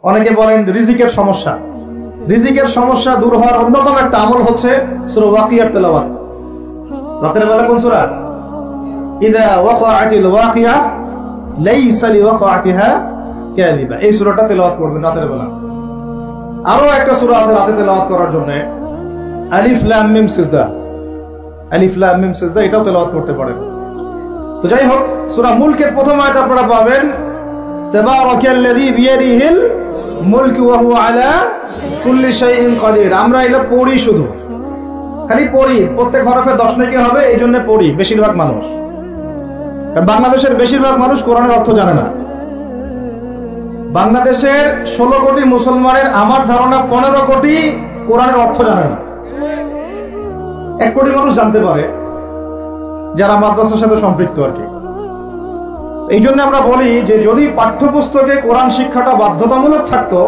অনেকে বলেন রিজিকের সমস্যা। রিজিকের সমস্যা দূর হওয়ার অন্যতম একটা আমল হচ্ছে সূরা ওয়াকিয়ার তেলাওয়াত। রাতের বেলা কোন সূরা? ইযা ওয়াকাআতিল ওয়াকিয়া লাইসা লিওয়াকাআতিহা কাযিবা, এই সূরাটা তেলাওয়াত করবেন রাতের বেলা। আরো একটা সূরা আছে রাতে তেলাওয়াত করার জন্য, আলিফ লাম মিম সিজদা। আলিফ লাম মিম সিজদা, এটাও তেলাওয়াত করতে পারেন। তো যাই হোক, সূরা মুলকের প্রথম আয়াত আপনারা পাবেন তাবারাকাল্লাযী বিয়াদিহিল মুলকু ওয়া হুয়া আলা কুল্লি শাইইন কাদির। আমরা এটা পড়ি, শুধু খালি পড়ি, প্রত্যেক হরফে 10 নেকি হবে, এই জন্য পড়ি বেশিরভাগ মানুষ। কারণ বাংলাদেশের বেশিরভাগ মানুষ কোরআনের অর্থ জানে না। বাংলাদেশের 16 কোটি মুসলমানের আমার ধারণা 15 কোটি কোরআনের অর্থ জানে না। 1 কোটি মানুষ জানতে পারে যারা মাদ্রাসার সাথে সম্পৃক্ত আর কি। এই জন্য আমরা বলি যে যদি পাঠ্যপুস্তকে কোরআন শিক্ষাটা বাধ্যতামূলক থাকতো,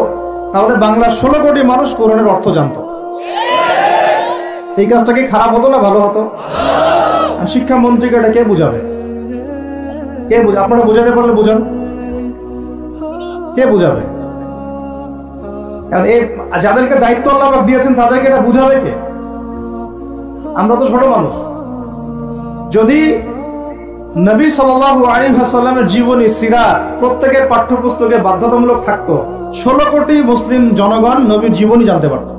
তাহলে বাংলার 16 কোটি মানুষ কোরআনের অর্থ জানতো। এই কাজটা কি খারাপ হতো না ভালো হতো? শিক্ষামন্ত্রীকে এটা কে বুঝাবে? আপনারা বুঝাতে পারলে বুঝান, কে বুঝাবে? কারণ এই যাদেরকে দায়িত্ব আল্লাহ দিয়েছেন তাদেরকে এটা বুঝাবে কে? আমরা তো ছোট মানুষ। যদি নবী সাল্লাল্লাহু আলাইহি ওয়াসাল্লামের জীবনী সিরাত প্রত্যেকের পাঠ্যপুস্তকে বাধ্যতামূলক থাকতো, 16 কোটি মুসলিম জনগণ নবীর জীবনী জানতে পারত।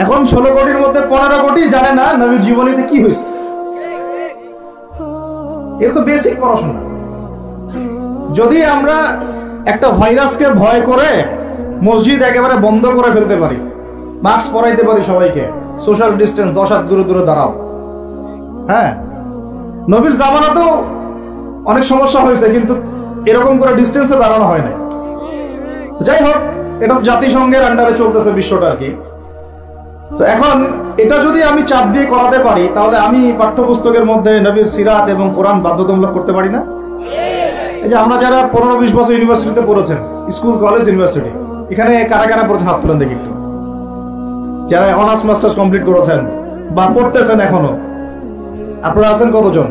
এখন 16 কোটির মধ্যে 15 কোটি জানে না নবীর জীবনীতে কি হয়েছে। এটা তো বেসিক পড়াশোনা। যদি আমরা একটা ভাইরাসকে ভয় করে মসজিদ একেবারে বন্ধ করে ফেলতে পারি, মাস্ক পরাইতে পারি সবাইকে, সোশ্যাল ডিস্টেন্স 10 হাত দূরে দূরে দাঁড়াও, হ্যাঁ, নবীর জামানাতেও অনেক সমস্যা হয়েছে, কিন্তু এরকম করে ডিস্টেন্সে দাঁড়ানো হয় না। যাই হোক, এটা তো জাতিসংঘের আন্ডারে চলতেছে বিশ্বটা আর কি। তো এখন এটা যদি আমি চাপ দিয়ে করাতে পারি, তাহলে আমি পাঠ্যপুস্তকের মধ্যে নবীর সিরাত এবং কোরআন বাধ্যতামূলক করতে পারি না? এই যে আমরা যারা 15-20 বছর ইউনিভার্সিটিতে পড়েছেন, স্কুল কলেজ ইউনিভার্সিটি, এখানে কারা কারা পড়েছেন হাত তুলেন দেখি একটু। যারা অনার্স মাস্টার্স কমপ্লিট করেছেন বা পড়তেছেন এখনো, আপনারা আছেন কতজন?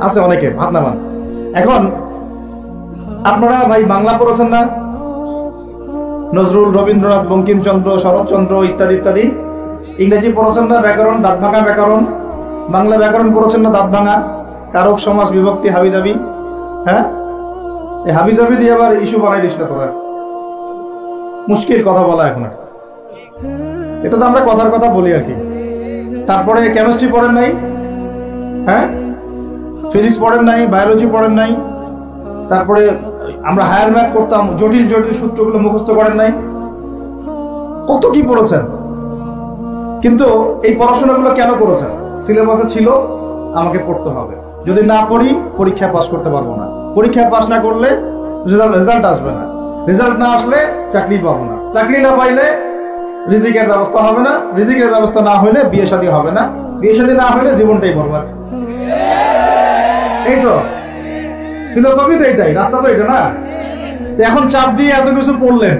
আছে অনেকে, হাত নামান। এখন আপনারা ভাই বাংলা পড়েছেন না? নজরুল, রবীন্দ্রনাথ, বঙ্কিমচন্দ্র, শরৎচন্দ্র ইত্যাদি ইত্যাদি। ইংরেজি পড়েছেন না? ব্যাকরণ, দাঁত ভাঙা ব্যাকরণ। বাংলা ব্যাকরণ পড়েছেন না? দাঁত ভাঙা, কারক, সমাস, বিভক্তি, হাবিজাবি। হ্যাঁ, এই হাবিজাবি দিয়ে আবার ইস্যু বানাই দিস না তোরা, মুশকিল কথা বলা এখন। এটা তো আমরা কথার কথা বলি আর কি। তারপরে কেমিস্ট্রি পড়েন নাই? হ্যাঁ, ফিজিক্স পড়েন নাই? বায়োলজি পড়েন নাই? তারপরে আমরা হায়ার ম্যাথ করতাম, জটিল জটিল সূত্রগুলো মুখস্থ করেন নাই? কত কি পড়েছেন। কিন্তু এই পড়াশোনাগুলো কেন করেছেন? সিলেবাসে ছিল আমাকে পড়তে হবে, যদি না পড়ি পরীক্ষায় পাস করতে পারবো না, পরীক্ষায় পাস না করলে রেজাল্ট আসবে না, রেজাল্ট না আসলে চাকরি পাবো না, চাকরি না পাইলে রিজিকের ব্যবস্থা হবে না, রিজিকের ব্যবস্থা না হলে বিয়ে শাদী হবে না, বিয়ে শাদী না হলে জীবনটাই বরবাদ। এই তো ফিলোসফি, তো এটাই, রাস্তা তো এটা না। এখন চাপ দিয়ে এত কিছু পড়লেন,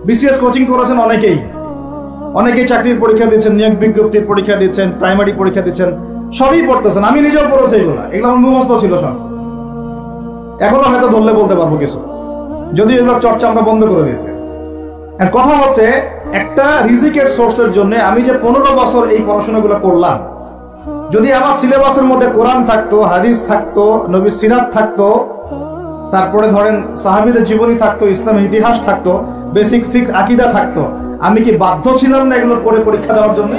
বিসিএস কোচিং করেছেন অনেকেই চাকরির পরীক্ষা দিচ্ছেন, নিয়োগ বিজ্ঞপ্তির পরীক্ষা দিচ্ছেন, প্রাইমারি পরীক্ষা দিচ্ছেন, সবই পড়তেছেন। আমি নিজেও পড়েছি এগুলো আমার মুখস্থ ছিল সব। এখনো হয়তো ধরলে বলতে পারবো কিছু, যদি এগুলোর চর্চা আমরা বন্ধ করে দিয়েছি। আর কথা হচ্ছে, একটা রিজিকের সোর্সের জন্য আমি যে 15 বছর এই পড়াশোনাগুলো করলাম, যদি আমার সিলেবাসের মধ্যে কোরআন থাকতো, হাদিস থাকতো, নবীর সিরাত থাকতো, তারপরে ধরেন সাহাবীদের জীবনী থাকতো, ইসলামের ইতিহাস থাকতো, বেসিক ফিকহ আকীদা থাকতো, আমি কি বাধ্য ছিলাম না এগুলো পড়ে পরীক্ষা দেওয়ার জন্য?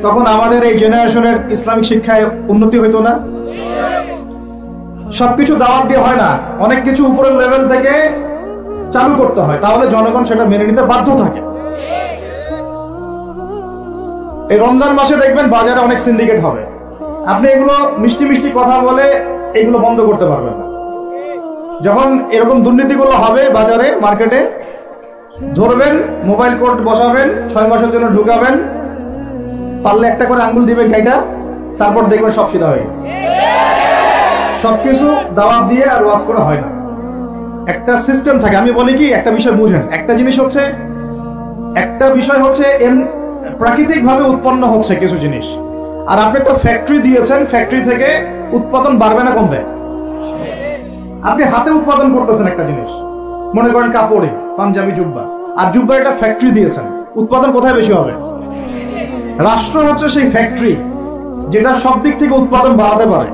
তখন আমাদের এই জেনারেশনের ইসলামিক শিক্ষায় উন্নতি হইতো না? সবকিছু দাওয়াত দিয়ে হয় না, অনেক কিছু উপরের লেভেল থেকে চালু করতে হয়, তাহলে জনগণ সেটা মেনে নিতে বাধ্য থাকে। এই রমজান মাসে দেখবেন বাজারে অনেক সিন্ডিকেট হবে, আপনি এগুলো মিষ্টি মিষ্টি কথা বলে এগুলো বন্ধ করতে পারবেন না। যখন এরকম দুর্নীতিগুলো হবে বাজারে, মার্কেটে, ধরবেন, মোবাইল কোড বসাবেন, 6 মাসের জন্য ঢুকাবেন, পারলে একটা করে আঙ্গুল দিবেন গাইটা, তারপর দেখবেন সব সিধা হয়ে গেছে। সবকিছু দাওয়াত দিয়ে আর ওয়াজ করে হয় না, একটা সিস্টেম থাকে। আমি বলি কি, একটা বিষয় বুঝেন, একটা জিনিস হচ্ছে, একটা বিষয় হচ্ছে প্রাকৃতিক ভাবে উৎপন্ন হচ্ছে কিছু জিনিস, আর আপনি একটা ফ্যাক্টরি দিয়েছেন, ফ্যাক্টরি থেকে উৎপাদন বাড়বে না কমবে? আপনি হাতে উৎপাদন করতেছেন একটা জিনিস, মনে করেন কাপড়ে পাঞ্জাবি জুব্বা, আর জুব্বার একটা ফ্যাক্টরি দিয়েছেন, উৎপাদন কোথায় বেশি হবে? রাষ্ট্র হচ্ছে সেই ফ্যাক্টরি যেটা সব দিক থেকে উৎপাদন বাড়াতে পারে।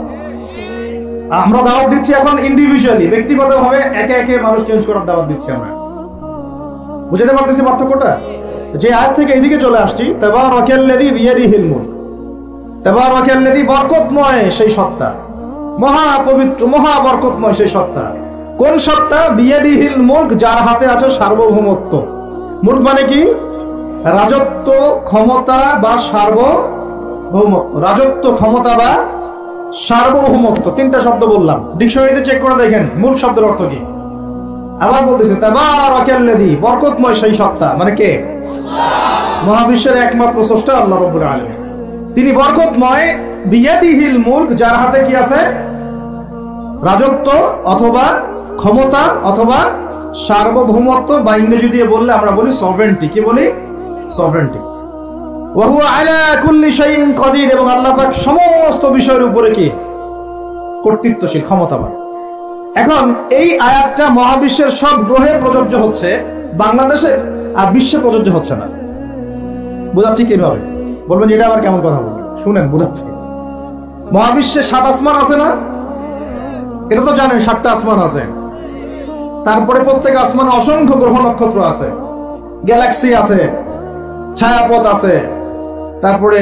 আমরা দাওয়াত দিচ্ছি এখন ইন্ডিভিজুয়ালি, ব্যক্তিগতভাবে একে একে মানুষ চেঞ্জ করার দাওয়াত দিচ্ছি আমরা। বুঝতে পারতেছি পার্থক্যটা? যে আয়াত থেকে এদিকে চলে আসছি, তাবারাকাল্লাযী বিয়াদিহিল মুলক, তাবারাকাল্লাযী বরকতময় সেই সত্তা, মহা পবিত্র মহা বরকতময় সেই সত্তা। কোন সত্তা? বিয়াদিহিল মুলক, যার হাতে আছে সার্বভৌমত্ব। মুলক মানে কি? রাজত্ব, ক্ষমতা বা সার্বভৌমত্ব। রাজত্ব, ক্ষমতা বা সার্বভৌমত্ব, তিনটা শব্দ বললাম। ডিকশনারিতে চেক করে দেখেন মূল শব্দের অর্থ কি। আবার বলতেছে তাবারাকাল্লাযী, বরকতময় সেই সত্তা, মানে কে? মহাবিশ্বের একমাত্র স্রষ্টা আল্লাহ রাব্বুল আলামিন। তিনি বরকতময়, বিয়াদিহিল মুলক, যার হাতে কি আছে? রাজত্ব অথবা ক্ষমতা অথবা সার্বভৌমত্ব, বা ইংরেজি দিয়ে বললে আমরা বলি সভরেন্টি। কি বলি? সভরেন্টি। ওয়া হুয়া আলা কুল্লি শাইইন কাদির, এবং আল্লাহ পাক সমস্ত বিষয়ের উপরে কি? কর্তৃত্বশীল, ক্ষমতাবান। এখন এই আয়াতটা মহাবিশ্বের সব গ্রহে প্রযোজ্য হচ্ছে, বাংলাদেশে আর বিশ্বে প্রযোজ্য হচ্ছে না। বোঝাচ্ছি কিভাবে? বলবেন এটা আবার কেমন কথা বলবেন? শুনেন, বোঝাচ্ছি। মহাবিশ্বে 7 আসমান আছে না? এটা তো জানেন 7টা আসমান আছে। তারপরে প্রত্যেক আসমানে অসংখ্য গ্রহ নক্ষত্র আছে, গ্যালাক্সি আছে, ছায়াপথ আছে। তারপরে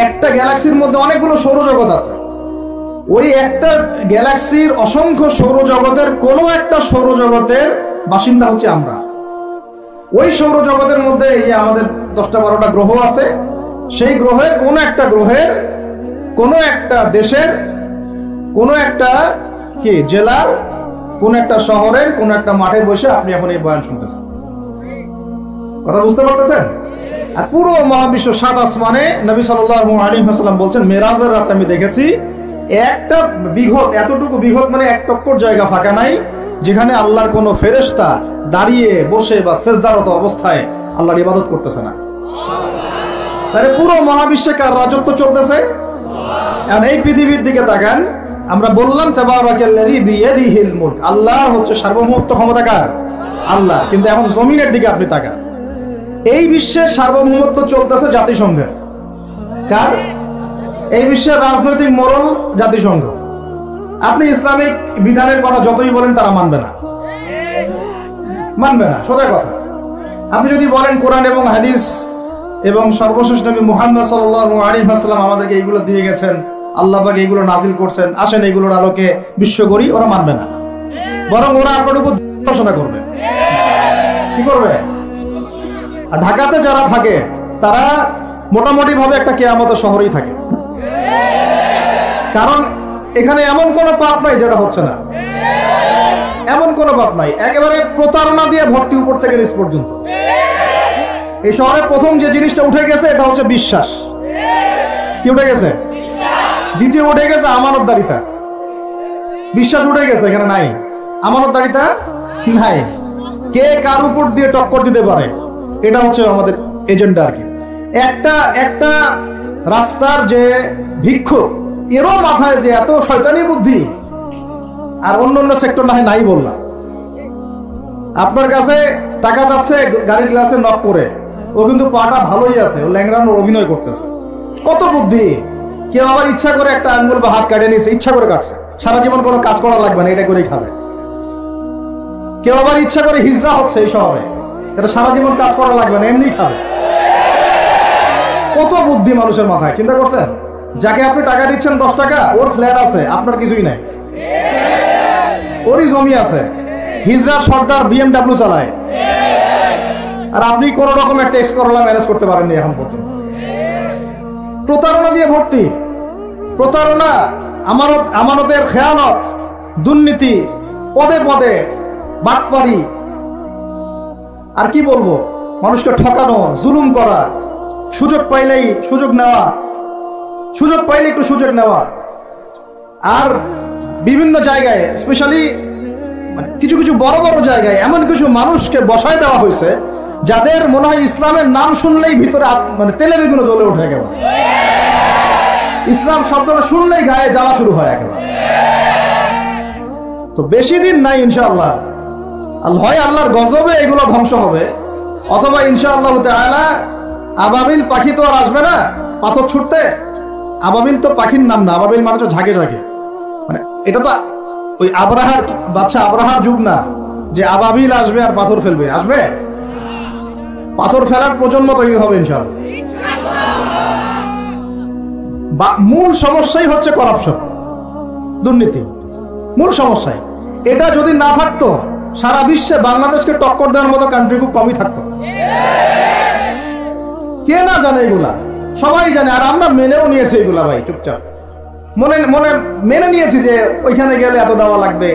একটা গ্যালাক্সির মধ্যে অনেকগুলো সৌরজগৎ আছে। ওই একটা গ্যালাক্সির অসংখ্য সৌরজগতের কোনো একটা সৌরজগতের বাসিন্দা হচ্ছে আমরা। ওই সৌরজগতের মধ্যে এই যে আমাদের 10টা 12টা গ্রহ আছে, সেই গ্রহের কোনো একটা গ্রহের কোনো একটা দেশের কোনো একটা কি জেলার কোন একটা শহরের কোন একটা মাঠে বসে আপনি এখন এই বয়ান শুনতেছেন। কথা বুঝতে পারতেছেন? আর পুরো মহাবিশ্ব 7 আসমানে নবী সাল্লাল্লাহু আলাইহি ওয়াসাল্লাম বলছেন, মেরাজের রাতে আমি দেখেছি একটা বিঘত, এতটুকু বিঘত মানে 1 টক্কর জায়গা ফাঁকা নাই যেখানে আল্লাহর কোনো ফেরেশতা দাঁড়িয়ে বসে বা সেজদারত অবস্থায় আল্লাহর ইবাদত করতেছে না। তাহলে পুরো মহাবিশ্বে কার রাজত্ব চলতেছে? এখন এই পৃথিবীর দিকে তাকান, আমরা বললাম তাবারাকাল্লাযী বিয়াদিহিল মুলক, আল্লাহ হচ্ছে সার্বভৌমত্ব, ক্ষমতা কার? আল্লাহ। কিন্তু এখন জমিনের দিকে আপনি তাকান, এই বিশ্বের সার্বভৌমত্ব চলতেছে জাতিসংঘের। কার? এই বিশ্বের রাজনৈতিক মোড়ল জাতিসংঘ। আপনি ইসলামিক বিধানের কথা যতই বলেন তারা মানবে না, মানবে না, সোজা কথা। আপনি যদি বলেন কোরআন এবং হাদিস এবং সর্বশেষ নবী মুহাম্মদ সাল্লাল্লাহু আলাইহি ওয়াসাল্লাম আমাদেরকে এইগুলো দিয়ে গেছেন, আল্লাহ পাক এইগুলো নাজিল করছেন, আসেন এইগুলোর আলোকে বিশ্ব গড়ি, ওরা মানবে না। বরং ওরা আপনার উপর ঘোষণা করবে। কি করবে? আর ঢাকাতে যারা থাকে তারা মোটামুটি ভাবে একটা কিয়ামতের শহরেই থাকে, কারণ এখানে এমন কোনো পাপ নাই যেটা হচ্ছে না, এমন কোনো পাপ নাই। একেবারে প্রতারণা দিয়ে ভর্তি উপর থেকে নিচ পর্যন্ত। এই শহরে প্রথম যে জিনিসটা উঠে গেছে এটা হচ্ছে বিশ্বাস। কি উঠে গেছে? দ্বিতীয় উঠে গেছে আমানতদারিতা। বিশ্বাস উঠে গেছে, এখানে নাই আমানতদারিতা, নাই। কে কার উপর দিয়ে টক্কর দিতে পারে, এটা হচ্ছে আমাদের এজেন্ডা আর কি। একটা রাস্তার যে ভিক্ষুক, এরও মাথায় যে এত শয়তানি বুদ্ধি, আর অন্য সেক্টর নাই বললাম। আপনার কাছে টাকা যাচ্ছে গাড়ির গ্লাসে নক করে, ও কিন্তু পাটা ভালোই আছে, ও ল্যাংড়ানোর অভিনয় করতেছে। কত বুদ্ধি! কেউ আবার ইচ্ছা করে একটা আঙ্গুল বা হাত কাটে নিয়েছে, ইচ্ছা করে কাটছে, সারা জীবন কোনো কাজ করা লাগবে না, এটা করেই খাবে। কেউ আবার ইচ্ছা করে হিজরা হচ্ছে এই শহরে, এটা সারা জীবন কাজ করা লাগবে না, এমনি খাবে। কত বুদ্ধি মানুষের মাথায়, চিন্তা করছেন? যাকে আপনি টাকা দিচ্ছেন 10 টাকা, ওর ফ্ল্যাট আছে, আপনার কিছুই নাই, ওরই জমি আছে, হিজরার সর্দার BMW চালায়, আর আপনি কোন রকম একটা এক্স করলা ম্যানেজ করতে পারেননি এখন পর্যন্ত। প্রতারণা দিয়ে ভর্তি, প্রতারণা, আমানতের খেয়ানত, দুর্নীতি, পদে পদে বাটপারি, আর কি বলবো, মানুষকে ঠকানো, জুলুম করা, সুযোগ পাইলেই সুযোগ নেওয়া, সুযোগ পাইলে একটু সুযোগ নেওয়া। আর বিভিন্ন জায়গায়, স্পেশালি কিছু কিছু বড় বড় জায়গায় এমন কিছু মানুষকে বসায় দেওয়া হয়েছে যাদের মনে হয় ইসলামের নাম শুনলেই ভিতরে মানে তেলে বেগুনে জ্বলে ওঠে একেবারে। ইসলাম শব্দটা শুনলেই গায়ে জ্বালা শুরু হয় একেবারে। তো বেশি দিন নাই ইনশাআল্লাহ, হয় আল্লাহর গজবে এগুলো ধ্বংস হবে, অথবা ইনশাআল্লাহ তাআলা আবাবিল পাখি তো আর আসবে না পাথর ছুটতে। আবাবিল তো পাখির নাম না, আবাবিল মানে তো ঝাঁকে ঝাঁকে, মানে এটা তো ওই আবরাহার বাদশা আবরাহার যুগ না যে আবাবিল আসবে আর পাথর ফেলবে। আসবে? পাথর ফেলার প্রজন্ম তৈরি হবে ইনশাআল্লাহ। মূল সমস্যাই হচ্ছে করাপশন, দুর্নীতি, মূল সমস্যাই। এটা যদি না থাকতো সারা বিশ্বে বাংলাদেশকে টক্কর দেওয়ার মতো কান্ট্রি খুব কমই থাকতো। কে না জানে এগুলা? সবাই জানে, আর আমরা মেনেও নিয়েছি এগুলা ভাই, চুপচাপ মনে মনে মেনে নিয়েছি যে ওইখানে গেলে এত দেওয়া লাগবে,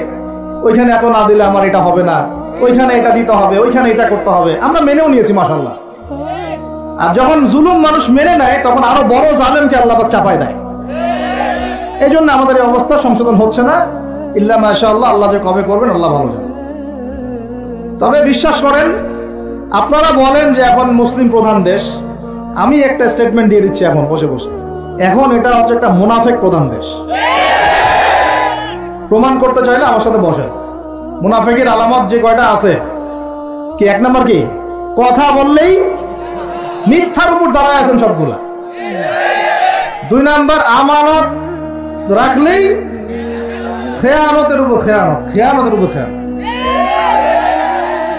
ওইখানে এত না দিলে আমার এটা হবে না, ওইখানে এটা দিতে হবে, ওইখানে এটা করতে হবে, আমরা মেনেও নিয়েছি মাশাআল্লাহ। আর যখন জুলুম মানুষ মেনে নেয় তখন আরো বড় জালেমকে আল্লাহ পাক চাপায় দেয়। এই জন্য আমাদের এই অবস্থা সংশোধন হচ্ছে না, ইল্লা মাশাআল্লাহ। আল্লাহ যে কবে করবেন আল্লাহ ভালো জানেন। তবে বিশ্বাস করেন, আপনারা বলেন যে এখন মুসলিম প্রধান দেশ, আমি একটা স্টেটমেন্ট দিয়ে দিচ্ছি এখন বসে বসে, এখন এটা হচ্ছে একটা মুনাফিক প্রধান দেশ। প্রমাণ করতে চাইলে আমার সাথে বসেন। মুনাফিকের আলামত যে কয়টা আছে, কি এক নাম্বার কি? কথা বললেই মিথ্যার উপর দাঁড়ায় আছেন সবগুলা। দুই নাম্বার, আমানত রাখলেই খেয়ানতের উপর খেয়ানত, খেয়ানতের উপর খেয়ানত।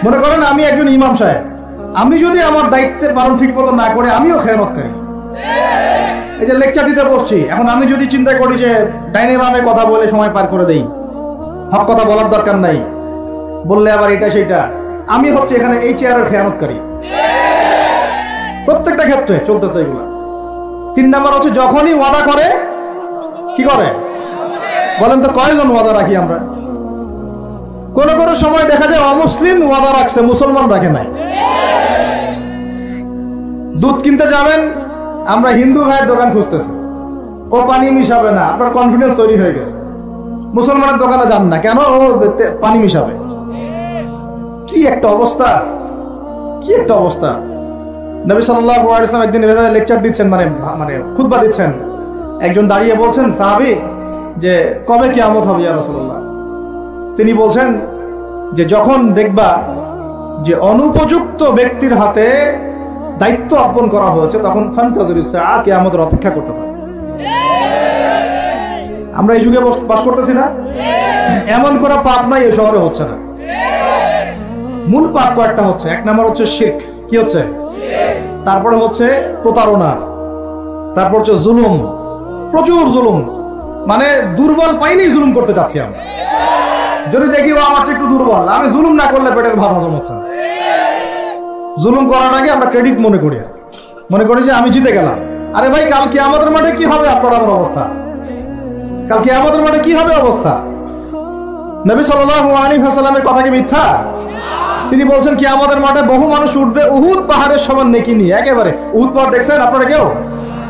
মনে করেন আমি একজন ইমাম সাহেব, আমি যদি আমার দায়িত্বের পালন ঠিক মতো না করে আমিও খেয়ানতকারী। এই যে লেকচার দিতে বসছি, এখন আমি যদি চিন্তা করি যে ডাইনে বামে কথা বলে সময় পার করে দেই, হক কথা বলার দরকার নাই, বললে আবার এটা সেটা, আমি হচ্ছে এখানে এই চেয়ারের খেয়ানতকারী। প্রত্যেকটা ক্ষেত্রে চলতেছে এগুলা। তিন নাম্বার হচ্ছে যখনই ওয়াদা করে কি করে বলেন তো? কয়জন ওয়াদা রাখি আমরা? কোন কোন সময় দেখা যায় অমুসলিম ওয়াদা রাখছে, মুসলমান রাখে নাই। দুধ কিনতে যাবেন, আমরা হিন্দু ভাইয়ের দোকান খুঁজতেছি, ও পানি মিশাবে না, আপনার কনফিডেন্স তৈরি হয়ে গেছে। মুসলমানের দোকানে যান না কেন? ও পানি মিশাবে। কি একটা অবস্থা, কি একটা অবস্থা। নবী সাল্লাল্লাহু আলাইহি ওয়াসাল্লাম একদিন এভাবে লেকচার দিচ্ছেন, মানে খুতবা দিচ্ছেন। একজন দাঁড়িয়ে বলছেন, সাহাবী, যে কবে কিয়ামত হবে ইয়া রাসূলুল্লাহ? তিনি বলছেন যে যখন দেখবা যে অনুপযুক্ত ব্যক্তির হাতে দায়িত্ব অর্পণ করা হয়েছে, তখন ফান্তাযিরুস সাআ, কিয়ামতের অপেক্ষা করতে থাকো। আমরা এই যুগে বাস করতেছি না? এমন কোনো পাপ নাই এই শহরে হচ্ছে না। মূল পাপ কয়েকটা হচ্ছে। এক নাম্বার হচ্ছে শিরক। কি হচ্ছে? তারপরে হচ্ছে প্রতারণা, তারপর হচ্ছে জুলুম, প্রচুর জুলুম, মানে দুর্বল পাইলেই জুলুম করতে চাচ্ছি আমরা। যদি দেখি ও আমার একটু দুর্বল, আমি জুলুম না করলে পেটের ভাত হজম হচ্ছে না। জুলুম করার আগে আমরা ক্রেডিট মনে করি যে আমি জিতে গেলাম। আরে ভাই, কাল কিয়ামতের মাঠে কি হবে আপনার আমার অবস্থা? কাল কিয়ামতের মাঠে কি হবে অবস্থা? নবী সাল্লাল্লাহু আলাইহি ওয়াসাল্লামের কথা কি মিথ্যা? তিনি বলছেন কিয়ামতের মাঠে বহু মানুষ উঠবে উহুদ পাহাড়ের সমান নেকি নিয়ে। একেবারে উহুদ পাহাড় দেখছেন আপনারা? কেউ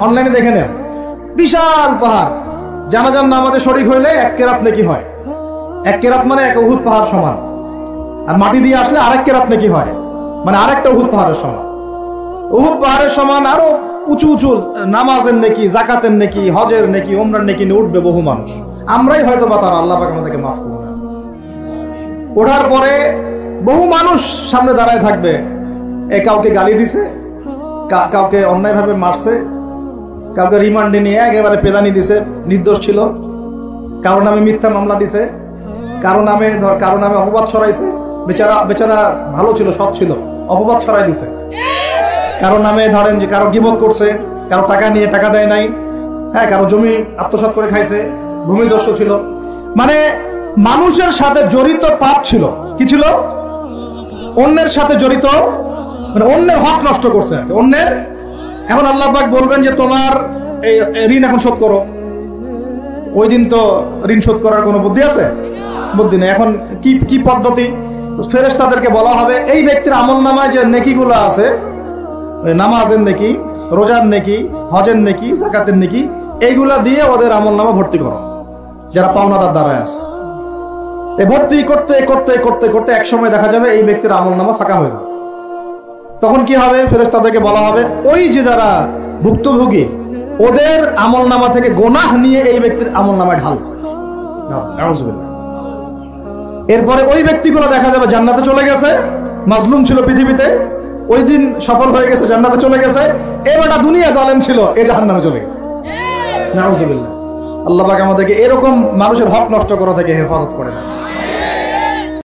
অনলাইনে দেখে নেন, বিশাল পাহাড়। জানাজার নামাজে শরীক হইলে 1 কেরাত নেকি হয়। 1 কেরাত মানে 1 উহুদ পাহাড় সমান। আর মাটি দিয়ে আসলে আরেক কেরাত নেকি হয়, মানে আরেকটা উহুদ পাহাড়ের সমান। উহুদ পাহাড়ের সমান আরো উঁচু উঁচু নামাজের নেকি, যাকাতের নেকি, হজের নেকি, উমরার নেকি নিয়ে উঠবে বহু মানুষ। আমরাই হয়তো বা তারা, আল্লাহ পাক আমাদেরকে মাফ করুন। ওঠার পরে বহু মানুষ সামনে দাঁড়ায় থাকবে। কাউকে গালি দিছে, কাউকে অন্যায়ভাবে মারছে, কাউকে রিমান্ডে নিয়ে একেবারে পেলানি দিছে, নির্দোষ ছিল, কারো নামে মিথ্যা মামলা দিছে, কারো নামে অপবাদ ছড়াইছে। বেচারা ভালো ছিল, সৎ ছিল, অপবাদ ছড়াই দিছে। কারো নামে ধরেন যে কারো গীবত করছে, কারো টাকা নিয়ে টাকা দেয় নাই, হ্যাঁ, কারো জমি আত্মসাৎ করে খাইছে, ভূমিদস্যু ছিল। মানে মানুষের সাথে জড়িত পাপ ছিল। কি ছিল? অন্যের সাথে জড়িত, মানে অন্যের হক নষ্ট করছে অন্যের। এখন আল্লাহ পাক বলবেন যে তোমার এই ঋণ এখন শোধ করো। ওই দিন তো ঋণ শোধ করার কোনো বুদ্ধি আছে? বুদ্ধি নেই। এখন কি পদ্ধতি? ফেরেশতাদেরকে বলা হবে এই ব্যক্তির আমলনামায় যে নেকিগুলো আছে, নামাজের নেকি, রোজার নেকি, হজের নেকি, যাকাতের নেকি, এইগুলা দিয়ে ওদের আমলনামা ভর্তি করো যারা পাওনাদার দ্বারায় আছে। এই ভর্তি করতে করতে করতে করতে এক সময় দেখা যাবে এই ব্যক্তির আমলনামা ফাঁকা হয়ে যাবে। তখন কি হবে? ফেরেশতাদেরকে বলা হবে ওই যে যারা ভুক্তভোগী ওদের আমলনামা থেকে গোনাহ নিয়ে এই ব্যক্তির আমলনামায় ঢাল। নাউযুবিল্লাহ। এরপরে ওই ব্যক্তিগুলো দেখা যাবে জান্নাতে চলে গেছে, মাজলুম ছিল পৃথিবীতে, ওই দিন সফল হয়ে গেছে, জান্নাতে চলে গেছে। এবারটা দুনিয়া জালেম ছিল, এই জাহান্নামে চলে গেছে। নাউজুবিল্লাহ। আল্লাহ পাক আমাদেরকে এরকম মানুষের হক নষ্ট করা থেকে হেফাজত করে না।